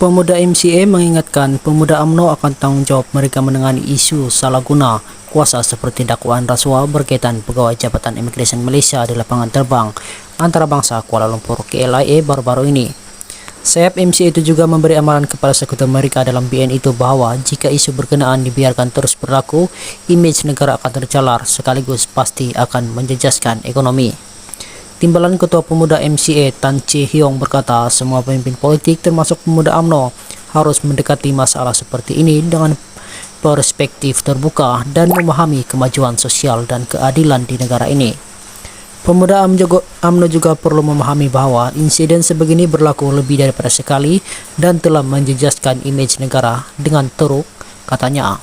Pemuda MCA mengingatkan pemuda UMNO akan tanggung jawab mereka menangani isu salah guna kuasa seperti dakwaan rasuah berkaitan pegawai Jabatan Imigresen Malaysia di lapangan terbang antarabangsa Kuala Lumpur KLIA baru-baru ini. Sayap MCA itu juga memberi amaran kepada sekutu mereka dalam BN itu bahwa jika isu berkenaan dibiarkan terus berlaku, imej negara akan tercalar sekaligus pasti akan menjejaskan ekonomi. Timbalan Ketua Pemuda MCA Tan Chee Hyong berkata semua pemimpin politik termasuk pemuda UMNO harus mendekati masalah seperti ini dengan perspektif terbuka dan memahami kemajuan sosial dan keadilan di negara ini. Pemuda UMNO juga perlu memahami bahwa insiden sebegini berlaku lebih daripada sekali dan telah menjejaskan imej negara dengan teruk, katanya.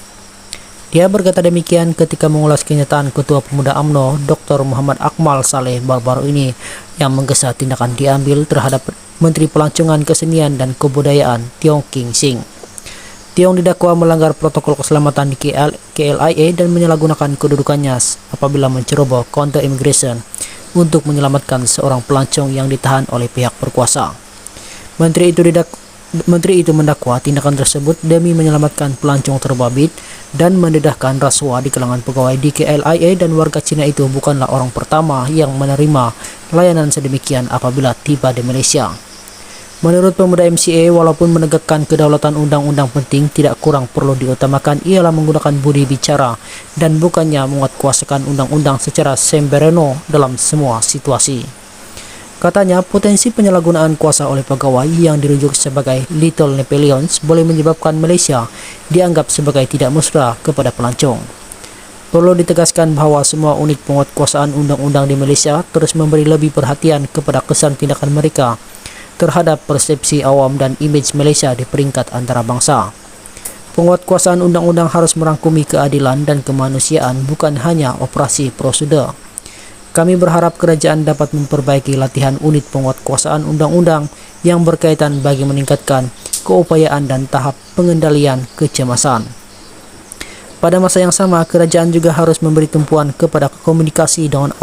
Dia berkata demikian ketika mengulas kenyataan Ketua Pemuda UMNO Dr. Muhammad Akmal Saleh baru-baru ini yang menggesa tindakan diambil terhadap Menteri Pelancongan Kesenian dan Kebudayaan Tiong King Sing. Tiong didakwa melanggar protokol keselamatan di KLIA dan menyalahgunakan kedudukannya apabila menceroboh counter immigration untuk menyelamatkan seorang pelancong yang ditahan oleh pihak berkuasa. Menteri itu mendakwa tindakan tersebut demi menyelamatkan pelancong terbabit dan mendedahkan rasuah di kalangan pegawai di KLIA, dan warga Cina itu bukanlah orang pertama yang menerima layanan sedemikian apabila tiba di Malaysia. Menurut pemuda MCA, walaupun menegakkan kedaulatan undang-undang penting, tidak kurang perlu diutamakan ialah menggunakan budi bicara dan bukannya menguatkuasakan undang-undang secara sembereno dalam semua situasi. Katanya, potensi penyalahgunaan kuasa oleh pegawai yang dirujuk sebagai Little Napoleons boleh menyebabkan Malaysia dianggap sebagai tidak mesra kepada pelancong. Perlu ditegaskan bahawa semua unit penguatkuasaan undang-undang di Malaysia terus memberi lebih perhatian kepada kesan tindakan mereka terhadap persepsi awam dan imej Malaysia di peringkat antarabangsa. Penguatkuasaan undang-undang harus merangkumi keadilan dan kemanusiaan, bukan hanya operasi prosedur. Kami berharap kerajaan dapat memperbaiki latihan unit penguatkuasaan undang-undang yang berkaitan bagi meningkatkan keupayaan dan tahap pengendalian kecemasan. Pada masa yang sama, kerajaan juga harus memberi tumpuan kepada komunikasi dengan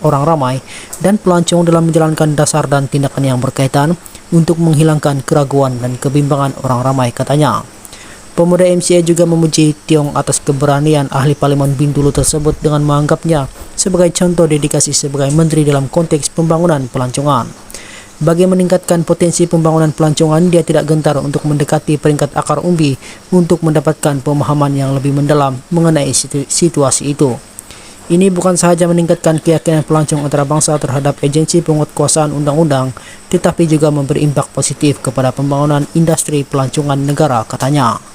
orang ramai dan pelancong dalam menjalankan dasar dan tindakan yang berkaitan untuk menghilangkan keraguan dan kebimbangan orang ramai, katanya. Pemuda MCA juga memuji Tiong atas keberanian ahli Parlimen Bintulu tersebut dengan menganggapnya sebagai contoh dedikasi sebagai menteri dalam konteks pembangunan pelancongan. Bagi meningkatkan potensi pembangunan pelancongan, dia tidak gentar untuk mendekati peringkat akar umbi untuk mendapatkan pemahaman yang lebih mendalam mengenai situasi itu. Ini bukan sahaja meningkatkan keyakinan pelancong antarabangsa terhadap agensi penguatkuasaan undang-undang, tetapi juga memberi impak positif kepada pembangunan industri pelancongan negara, katanya.